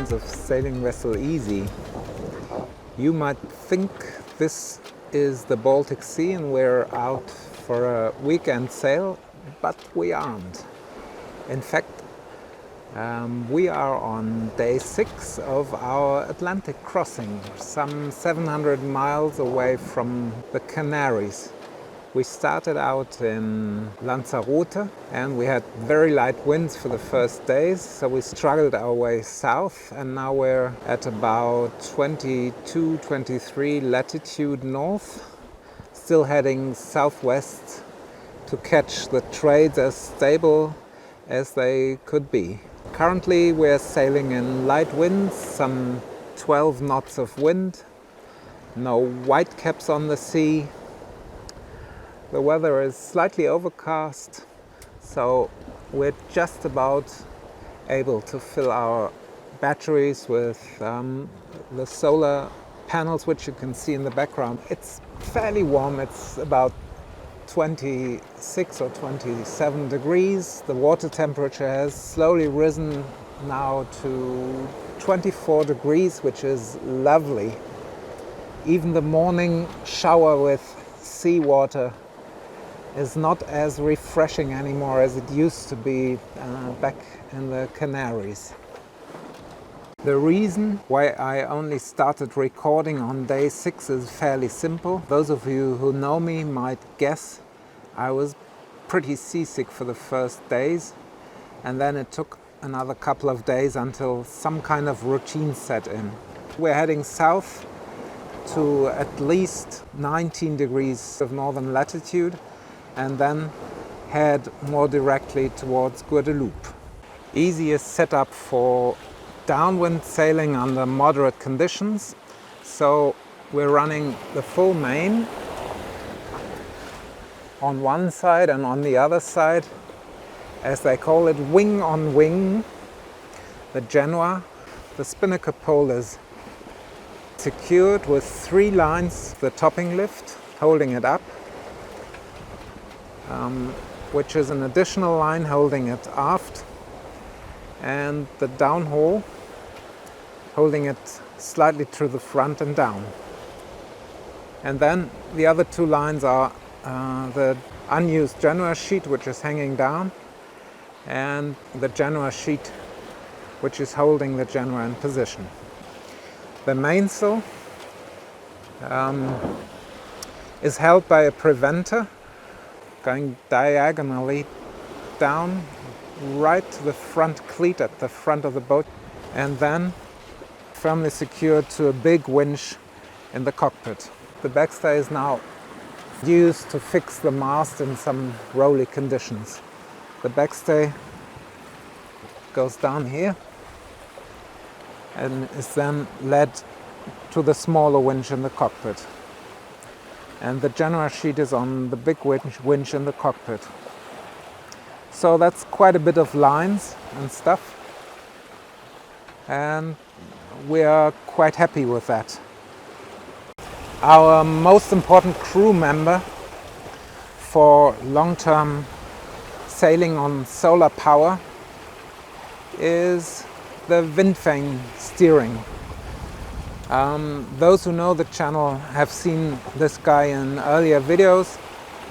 terms of sailing vessel easy. You might think this is the Baltic Sea and we're out for a weekend sail, but we aren't. In fact, we are on day 6 of our Atlantic crossing, some 700 miles away from the Canaries. We started out in Lanzarote and we had very light winds for the first days, so we struggled our way south, and now we're at about 22, 23 latitude north, still heading southwest to catch the trades as stable as they could be. Currently we're sailing in light winds, some 12 knots of wind, no whitecaps on the sea. The weather is slightly overcast, so we're just about able to fill our batteries with the solar panels, which you can see in the background. It's fairly warm, it's about 26 or 27 degrees. The water temperature has slowly risen now to 24 degrees, which is lovely. Even the morning shower with seawater is not as refreshing anymore as it used to be back in the Canaries. The reason why I only started recording on day 6 is fairly simple. Those of you who know me might guess I was pretty seasick for the first days, and then it took another couple of days until some kind of routine set in. We're heading south to at least 19 degrees of northern latitude and then head more directly towards Guadeloupe. Easiest setup for downwind sailing under moderate conditions. So we're running the full main on one side, and on the other side, as they call it, wing on wing, the Genoa. The spinnaker pole is secured with 3 lines, the topping lift holding it up, which is an additional line holding it aft, and the downhaul holding it slightly to the front and down. And then the other 2 lines are the unused Genoa sheet, which is hanging down, and the Genoa sheet, which is holding the Genoa in position. The mainsail is held by a preventer going diagonally down right to the front cleat at the front of the boat, and then firmly secured to a big winch in the cockpit. The backstay is now used to fix the mast in some rolly conditions. The backstay goes down here and is then led to the smaller winch in the cockpit. And the Genoa sheet is on the big winch in the cockpit. So that's quite a bit of lines and stuff, and we are quite happy with that. Our most important crew member for long-term sailing on solar power is the wind vane steering. Those who know the channel have seen this guy in earlier videos.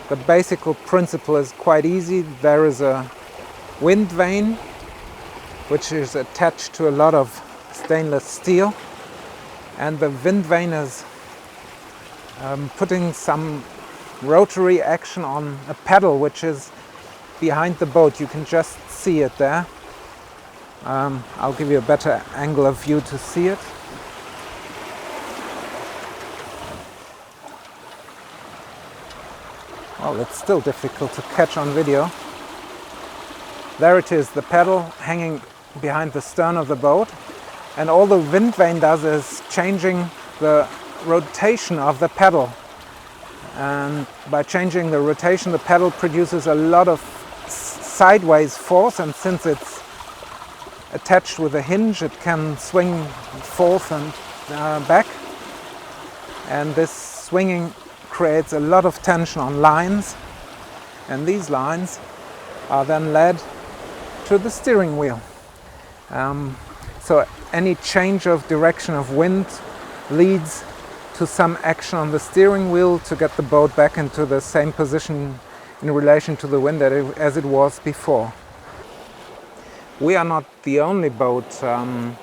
The basic principle is quite easy. There is a wind vane which is attached to a lot of stainless steel, and the wind vane is putting some rotary action on a pedal which is behind the boat. You can just see it there. I'll give you a better angle of view to see it. Well, it's still difficult to catch on video. There it is, the pedal hanging behind the stern of the boat, and all the wind vane does is changing the rotation of the pedal, and by changing the rotation the pedal produces a lot of sideways force, and since it's attached with a hinge it can swing forth and back, and this swinging creates a lot of tension on lines, and these so the steering wheel. So any change of direction of wind leads to some action on the steering wheel to get the boat back into the same position in relation to the wind as it was before. We are not the only boat on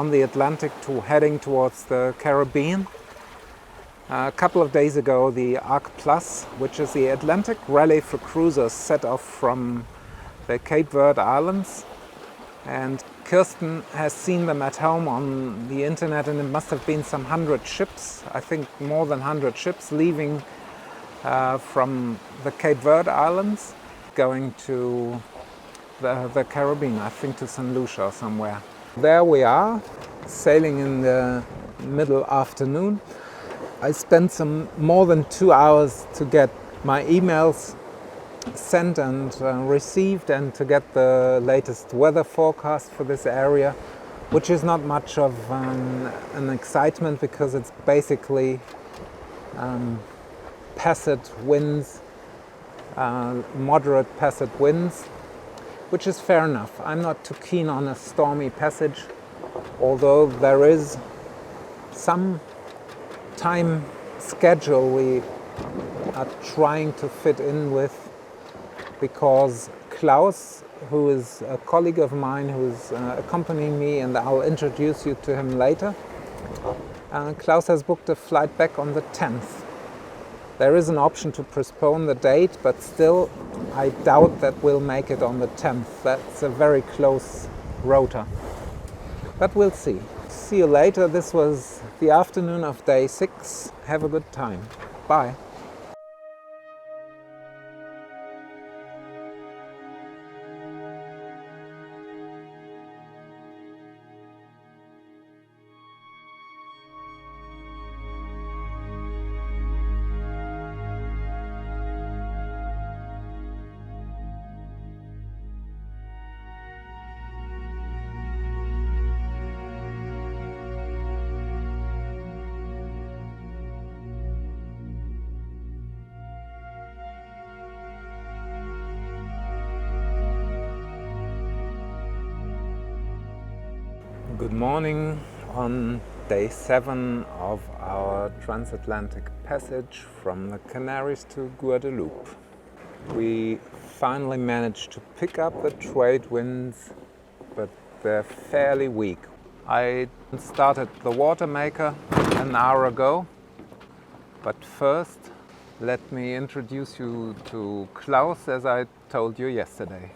the Atlantic heading towards the Caribbean. A couple of days ago, the Arc Plus, which is the Atlantic rally for cruisers, set off from the Cape Verde Islands. And Kirsten has seen them at home on the internet, and it must have been some 100 ships, I think more than 100 ships, leaving from the Cape Verde Islands, going to the Caribbean, I think to St. Lucia or somewhere. There we are, sailing in the middle afternoon. I spent some more than 2 hours to get my emails sent and received, and to get the latest weather forecast for this area, which is not much of an excitement because it's basically passat winds, moderate passat winds, which is fair enough. I'm not too keen on a stormy passage, although there is some time schedule we are trying to fit in with, because Klaus, who is a colleague of mine who's accompanying me, and I'll introduce you to him later, Klaus has booked a flight back on the 10th. There is an option to postpone the date, but still I doubt that we'll make it on the 10th. That's a very close rota. But we'll see. See you later. This was the afternoon of day 6. Have a good time. Bye. Good morning on day 7 of our transatlantic passage from the Canaries to Guadeloupe. We finally managed to pick up the trade winds, but they're fairly weak. I started the water maker an hour ago, but first let me introduce you to Klaus, as I told you yesterday.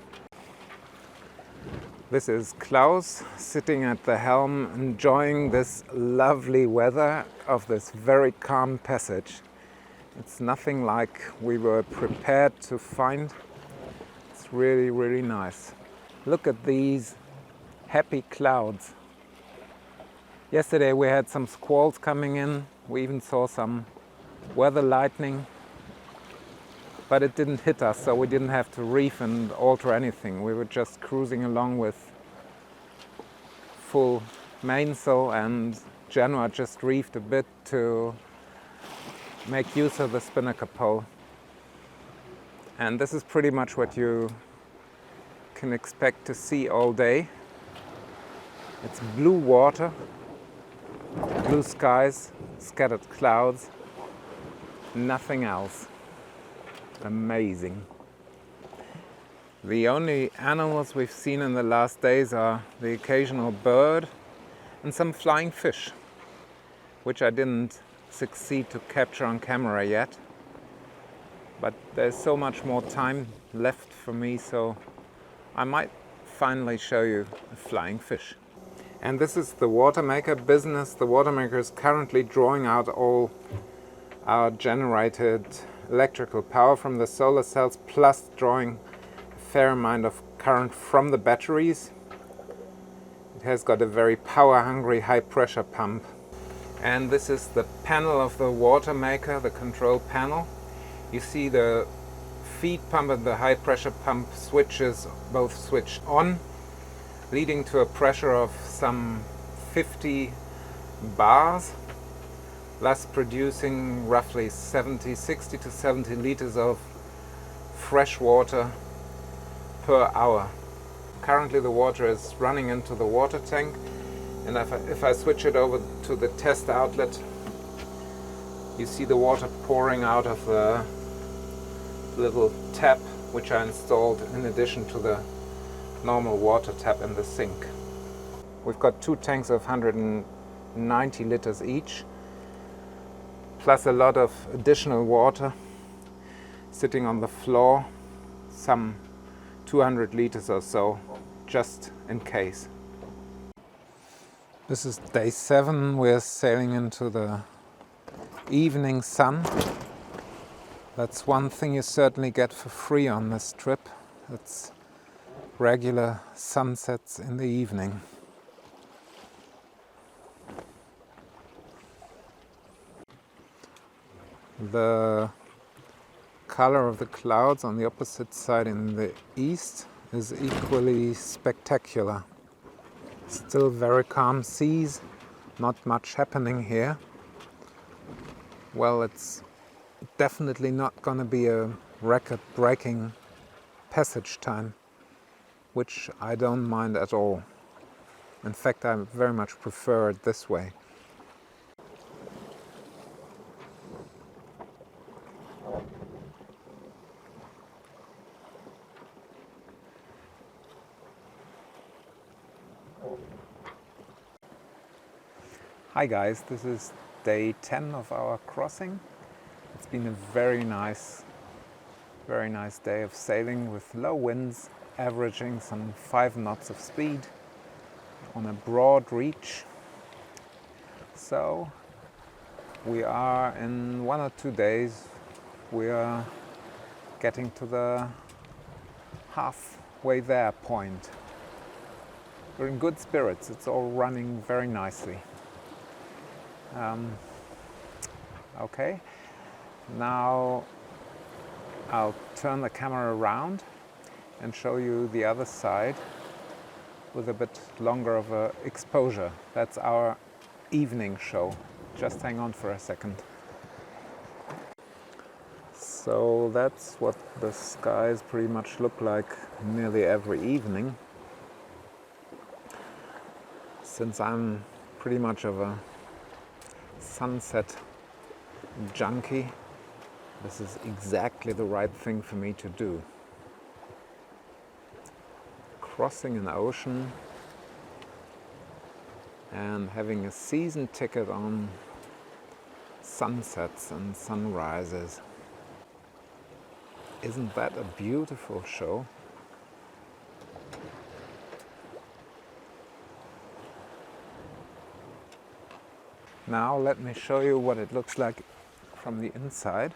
This is Klaus sitting at the helm, enjoying this lovely weather of this very calm passage. It's nothing like we were prepared to find. It's really, really nice. Look at these happy clouds. Yesterday we had some squalls coming in. We even saw some weather lightning. But it didn't hit us, so we didn't have to reef and alter anything. We were just cruising along with full mainsail, and Genoa just reefed a bit to make use of the spinnaker pole. And this is pretty much what you can expect to see all day. It's blue water, blue skies, scattered clouds, nothing else. Amazing. The only animals we've seen in the last days are the occasional bird and some flying fish, which I didn't succeed to capture on camera yet. But there's so much more time left for me, so I might finally show you a flying fish. And this is the water maker business. The water maker is currently drawing out all our generated electrical power from the solar cells, plus drawing a fair amount of current from the batteries. It has got a very power-hungry high-pressure pump. And this is the panel of the water maker, the control panel. You see the feed pump and the high-pressure pump switches both switched on, leading to a pressure of some 50 bars, thus producing roughly 60 to 70 liters of fresh water per hour. Currently the water is running into the water tank, And if I switch it over to the test outlet, you see the water pouring out of the little tap which I installed in addition to the normal water tap in the sink. We've got 2 tanks of 190 liters each, plus a lot of additional water sitting on the floor, some 200 liters or so, just in case. This is day 7. We're sailing into the evening sun. That's one thing you certainly get for free on this trip. It's regular sunsets in the evening. The color of the clouds on the opposite side in the east is equally spectacular. Still very calm seas, not much happening here. Well, it's definitely not going to be a record-breaking passage time, which I don't mind at all. In fact, I very much prefer it this way. Hi guys, this is day 10 of our crossing. It's been a very nice day of sailing with low winds, averaging some 5 knots of speed on a broad reach. So we are in 1 or 2 days, we are getting to the halfway there point. We're in good spirits, it's all running very nicely. Okay, now I'll turn the camera around and show you the other side with a bit longer of a exposure. That's our evening show. Just hang on for a second. So that's what the skies pretty much look like nearly every evening. Since I'm pretty much of a sunset junkie, this is exactly the right thing for me to do. Crossing an ocean and having a season ticket on sunsets and sunrises. Isn't that a beautiful show? Now let me show you what it looks like from the inside.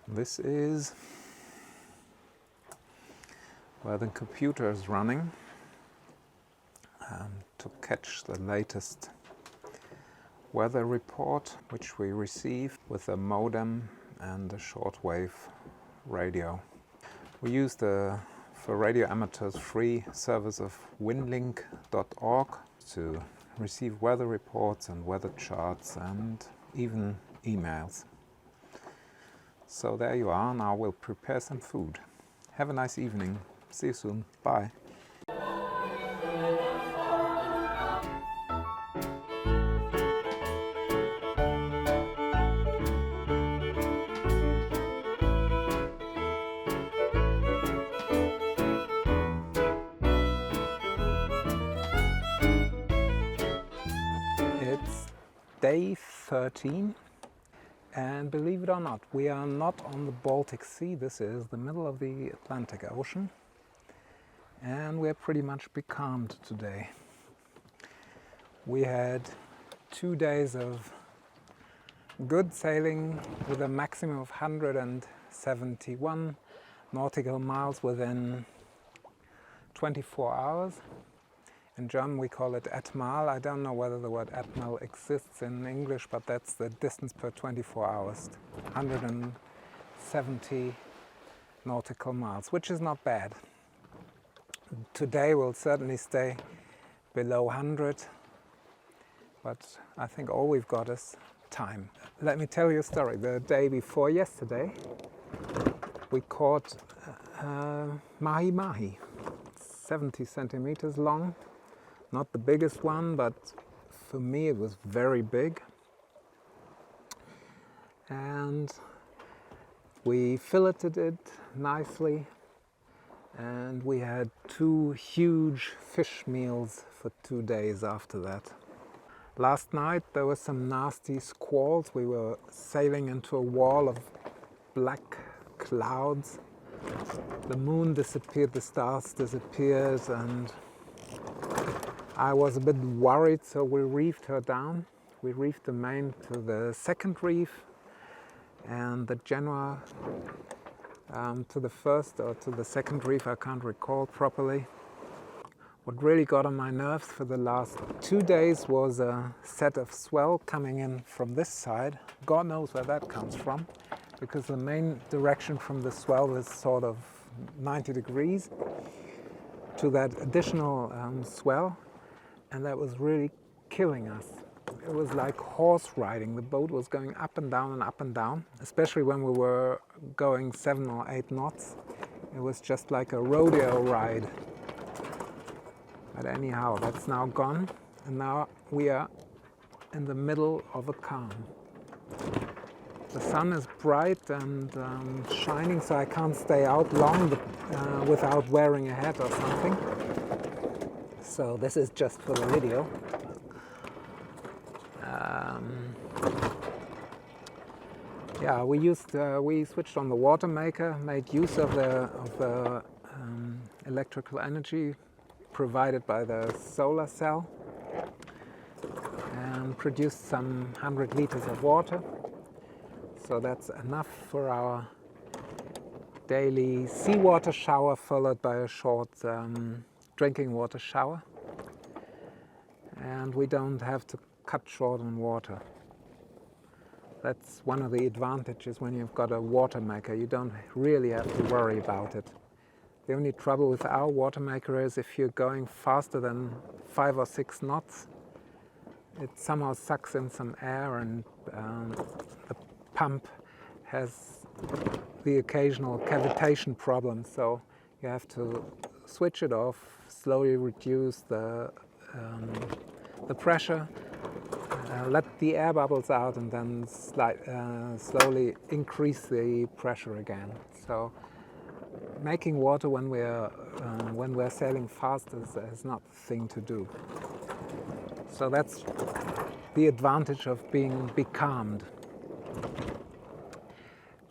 This is where the computer is running to catch the latest weather report, which we receive with a modem and a shortwave radio. We use the, for radio amateurs, free service of windlink.org to receive weather reports and weather charts and even emails. So there you are. Now we'll prepare some food. Have a nice evening. See you soon. Bye. It's day 13. And believe it or not, we are not on the Baltic Sea. This is the middle of the Atlantic Ocean. And we're pretty much becalmed today. We had 2 days of good sailing with a maximum of 171 nautical miles within 24 hours. In German we call it Atmal. I don't know whether the word Atmal exists in English, but that's the distance per 24 hours. 170 nautical miles, which is not bad. Today we'll certainly stay below 100, but I think all we've got is time. Let me tell you a story. The day before yesterday, we caught mahi-mahi, 70 centimeters long. Not the biggest one, but for me it was very big. And we filleted it nicely, and we had 2 huge fish meals for 2 days after that. Last night there were some nasty squalls. We were sailing into a wall of black clouds. The moon disappeared, the stars disappeared, and I was a bit worried, so we reefed her down. We reefed the main to the second reef and the Genoa to the first or to the second reef, I can't recall properly. What really got on my nerves for the last 2 days was a set of swell coming in from this side. God knows where that comes from, because the main direction from the swell was sort of 90 degrees to that additional swell, and that was really killing us. It was like horse riding. The boat was going up and down and up and down, especially when we were going 7 or 8 knots. It was just like a rodeo ride. But anyhow, that's now gone, and now we are in the middle of a calm. The sun is bright and shining, so I can't stay out long without wearing a hat or something. So this is just for the video. Yeah, we switched on the water maker, made use of the electrical energy provided by the solar cell, and produced some 100 liters of water. So that's enough for our daily seawater shower, followed by a short drinking water shower. And we don't have to cut short on water. That's one of the advantages when you've got a water maker. You don't really have to worry about it. The only trouble with our water maker is if you're going faster than 5 or 6 knots, it somehow sucks in some air, and the pump has the occasional cavitation problem, so you have to switch it off, slowly reduce the pressure, let the air bubbles out, and then slowly increase the pressure again. So making water when we're sailing fast is not the thing to do. So that's the advantage of being becalmed.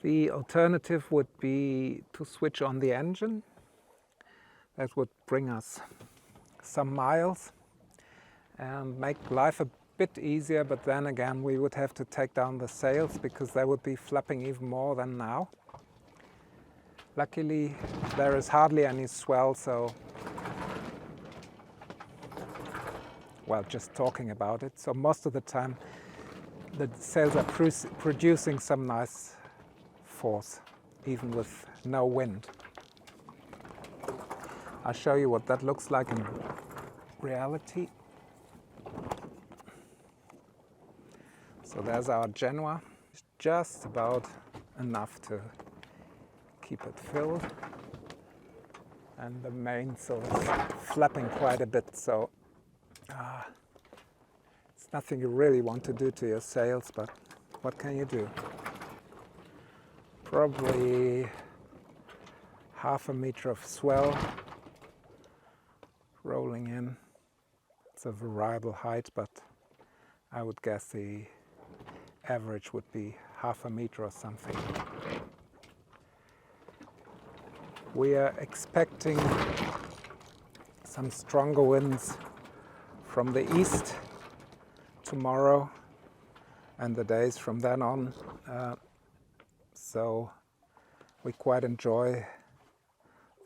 The alternative would be to switch on the engine. That would bring us some miles and make life a bit easier, but then again we would have to take down the sails because they would be flapping even more than now. Luckily there is hardly any swell, so, well, just talking about it, so most of the time the sails are producing some nice force, even with no wind. I'll show you what that looks like in reality. So there's our Genoa. It's just about enough to keep it filled. And the mainsail is flapping quite a bit, so it's nothing you really want to do to your sails, but what can you do? Probably half a meter of swell rolling in. It's a variable height, but I would guess the average would be half a meter or something. We are expecting some stronger winds from the east tomorrow and the days from then on. So we quite enjoy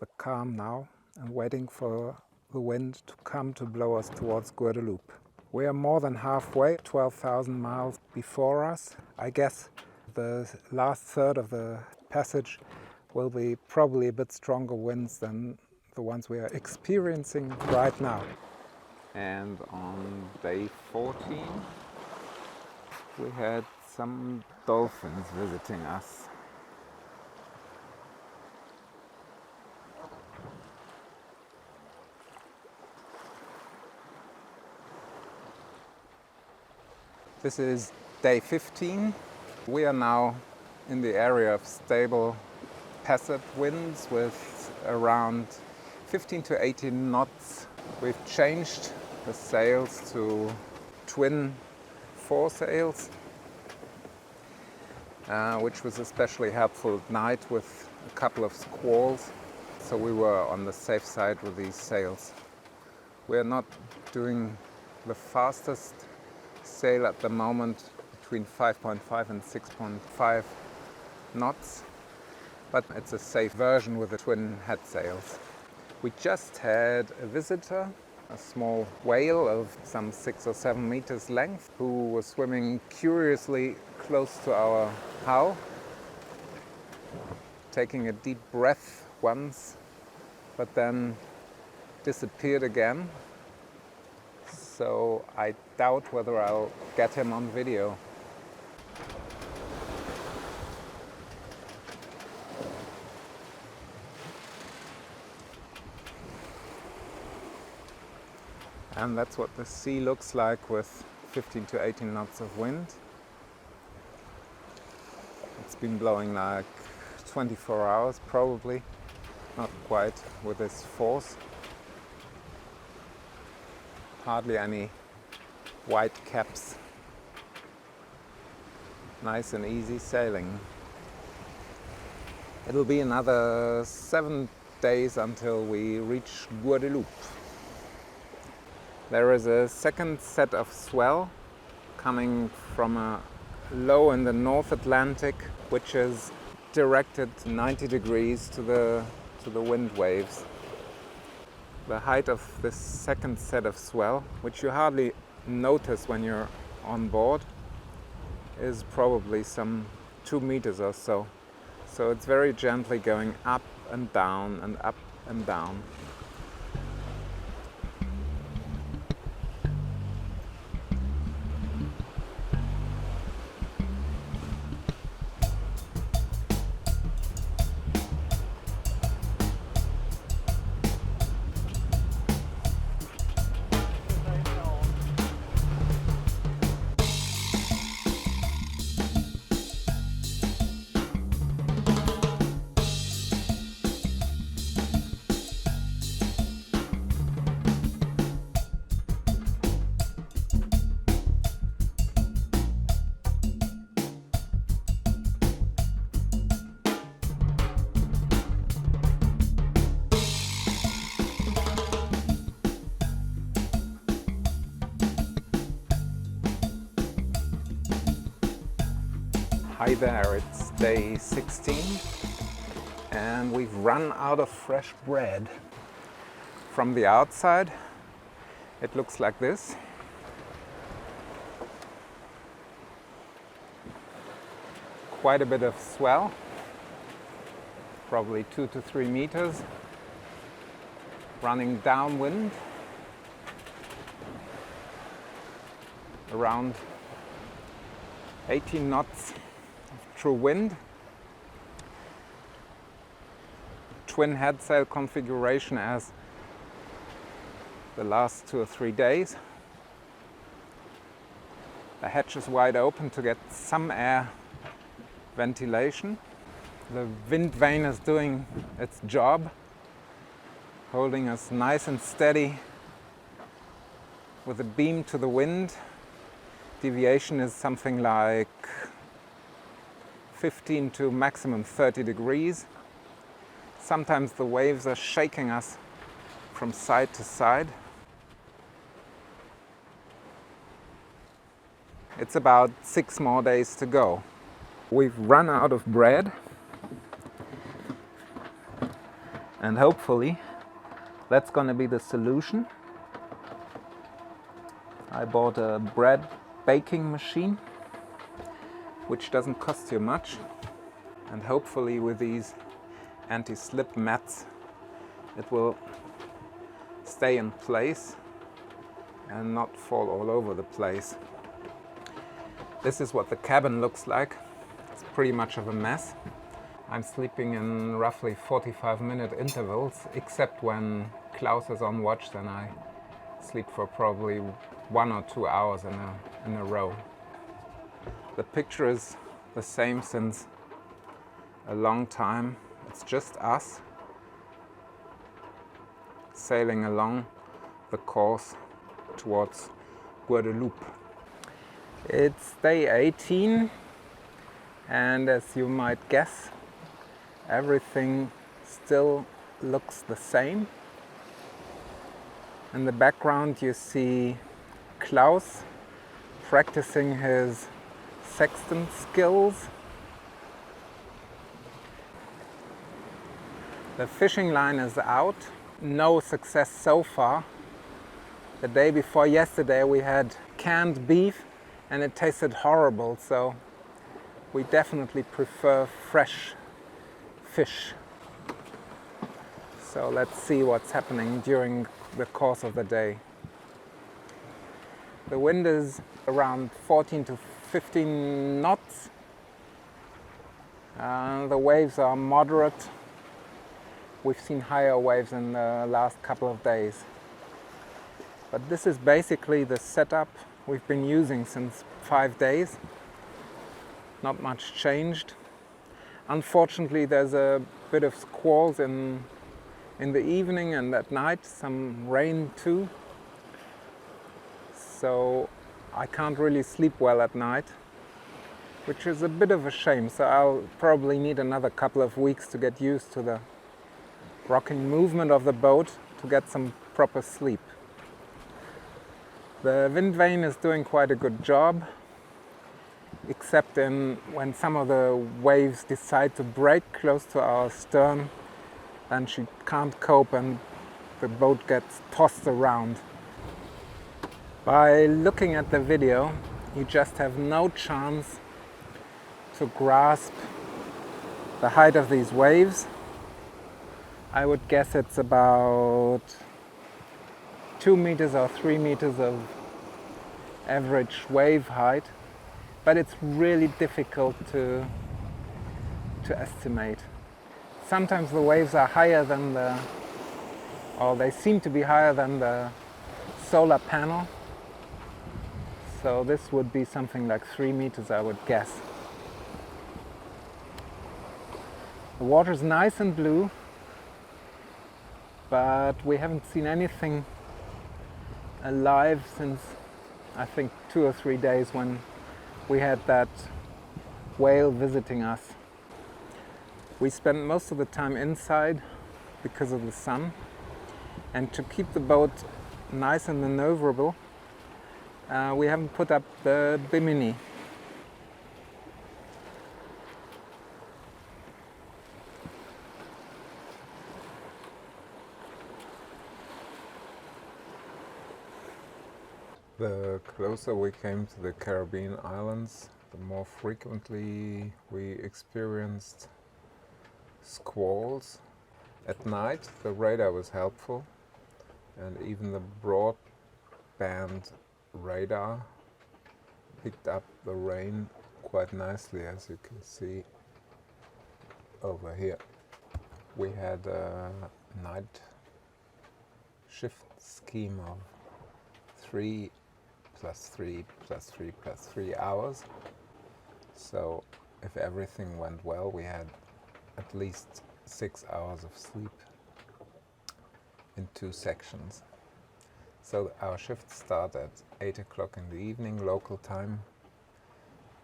the calm now and waiting for the wind to come to blow us towards Guadeloupe. We are more than halfway, 12,000 miles before us. I guess the last third of the passage will be probably a bit stronger winds than the ones we are experiencing right now. And on day 14, we had some dolphins visiting us. This is day 15. We are now in the area of stable passage winds with around 15 to 18 knots. We've changed the sails to twin foresails, which was especially helpful at night with a couple of squalls. So we were on the safe side with these sails. We're not doing the fastest sail at the moment, between 5.5 and 6.5 knots, but it's a safe version with the twin head sails. We just had a visitor, a small whale of some 6 or 7 meters length, who was swimming curiously close to our hull, taking a deep breath once, but then disappeared again. So I doubt whether I'll get him on video. And that's what the sea looks like with 15 to 18 knots of wind. It's been blowing like 24 hours probably, not quite with this force. Hardly any white caps. Nice and easy sailing. It'll be another 7 days until we reach Guadeloupe. There is a second set of swell coming from a low in the North Atlantic, which is directed 90 degrees to the wind waves. The height of this second set of swell, which you hardly notice when you're on board, is probably some 2 meters or so. So it's very gently going up and down and up and down. Hi there, it's day 16 and we've run out of fresh bread. From the outside it looks like this. Quite a bit of swell, probably 2 to 3 meters, running downwind around 18 knots true wind. Twin head sail configuration as the last 2 or 3 days. The hatch is wide open to get some air ventilation. The wind vane is doing its job, holding us nice and steady with a beam to the wind. Deviation is something like 15 to maximum 30 degrees. Sometimes the waves are shaking us from side to side. It's about 6 more days to go. We've run out of bread, and hopefully that's going to be the solution. I bought a bread baking machine, which doesn't cost you much, and hopefully with these anti-slip mats it will stay in place and not fall all over the place. This is what the cabin looks like. It's pretty much of a mess. I'm sleeping in roughly 45-minute intervals, except when Klaus is on watch, then I sleep for probably 1 or 2 hours in a row. The picture is the same since a long time. It's just us sailing along the course towards Guadeloupe. It's day 18, and as you might guess, everything still looks the same. In the background you see Klaus practicing his sextant skills. The fishing line is out. No success so far. The day before yesterday we had canned beef and it tasted horrible, so we definitely prefer fresh fish. So let's see what's happening during the course of the day. The wind is around 14 to 15 knots. The waves are moderate. We've seen higher waves in the last couple of days. But this is basically the setup we've been using since 5 days. Not much changed. Unfortunately, there's a bit of squalls in the evening and at night, some rain too. So I can't really sleep well at night, which is a bit of a shame. So I'll probably need another couple of weeks to get used to the rocking movement of the boat to get some proper sleep. The wind vane is doing quite a good job, except when some of the waves decide to break close to our stern, then she can't cope and the boat gets tossed around. By looking at the video, you just have no chance to grasp the height of these waves. I would guess it's about 2 meters or 3 meters of average wave height, but it's really difficult to estimate. Sometimes the waves are higher than they seem to be higher than the solar panel. So this would be something like 3 meters, I would guess. The water's nice and blue, but we haven't seen anything alive since I think 2 or 3 days when we had that whale visiting us. We spent most of the time inside because of the sun, and to keep the boat nice and maneuverable, we haven't put up the bimini. The closer we came to the Caribbean islands, the more frequently we experienced squalls. At night the radar was helpful, and even the broadband radar picked up the rain quite nicely, as you can see over here. We had a night shift scheme of 3 plus 3 plus 3 plus 3 hours. So if everything went well, we had at least 6 hours of sleep in 2 sections. So our shifts start at 8 o'clock in the evening local time.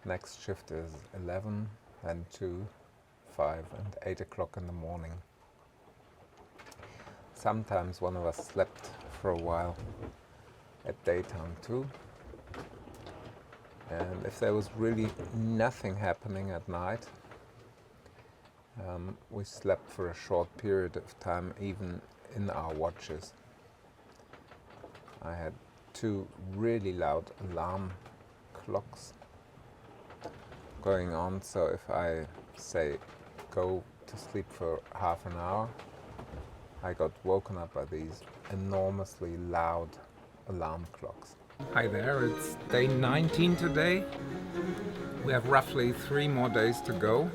Next shift is 11, then 2, 5 and 8 o'clock in the morning. Sometimes one of us slept for a while at daytime too. And if there was really nothing happening at night, we slept for a short period of time, even in our watches. I had 2 really loud alarm clocks going on, so if I say go to sleep for half an hour, I got woken up by these enormously loud alarm clocks. Hi there, it's day 19 today. We have roughly 3 more days to go.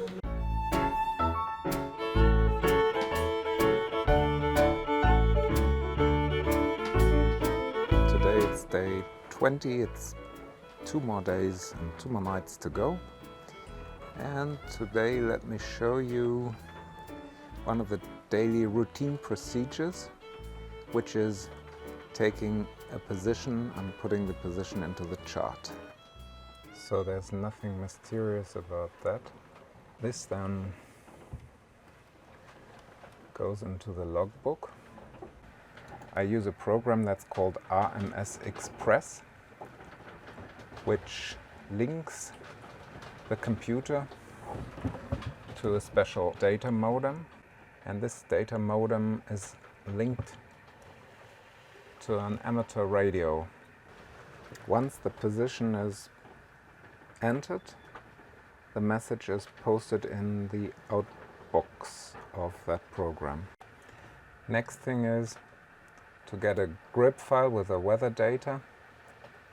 Today it's day 20, it's 2 more days and 2 more nights to go. And today let me show you one of the daily routine procedures, which is taking a position and putting the position into the chart. So there's nothing mysterious about that. This then goes into the logbook. I use a program that's called RMS Express, which links the computer to a special data modem, and this data modem is linked to an amateur radio. Once the position is entered, the message is posted in the outbox of that program. Next thing is to get a grip file with the weather data.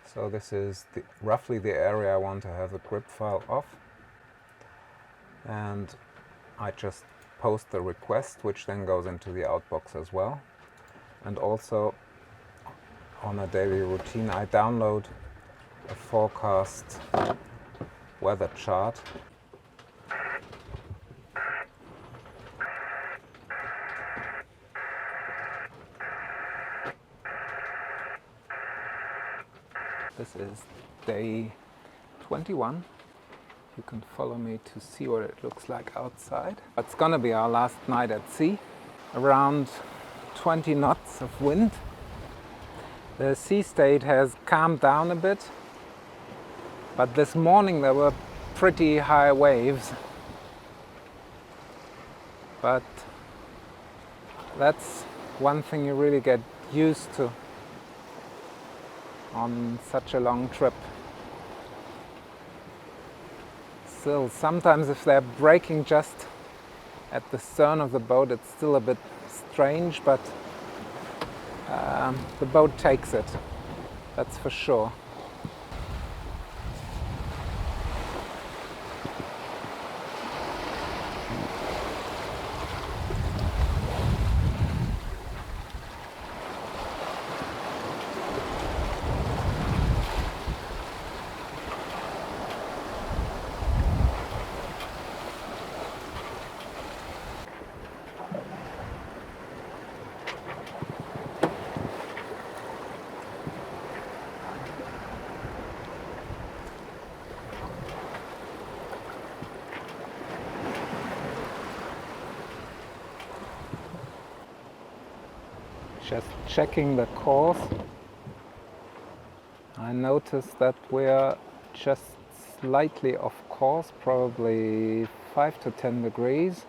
So this is roughly the area I want to have the grip file of. And I just post the request, which then goes into the outbox as well. And also on a daily routine, I download a forecast weather chart. This is day 21. You can follow me to see what it looks like outside. It's gonna be our last night at sea. Around 20 knots of wind. The sea state has calmed down a bit, but this morning there were pretty high waves. But that's one thing you really get used to on such a long trip. Still, sometimes if they're breaking just at the stern of the boat, it's still a bit strange, but the boat takes it, that's for sure. Just checking the course, I noticed that we're just slightly off course, probably 5 to 10 degrees.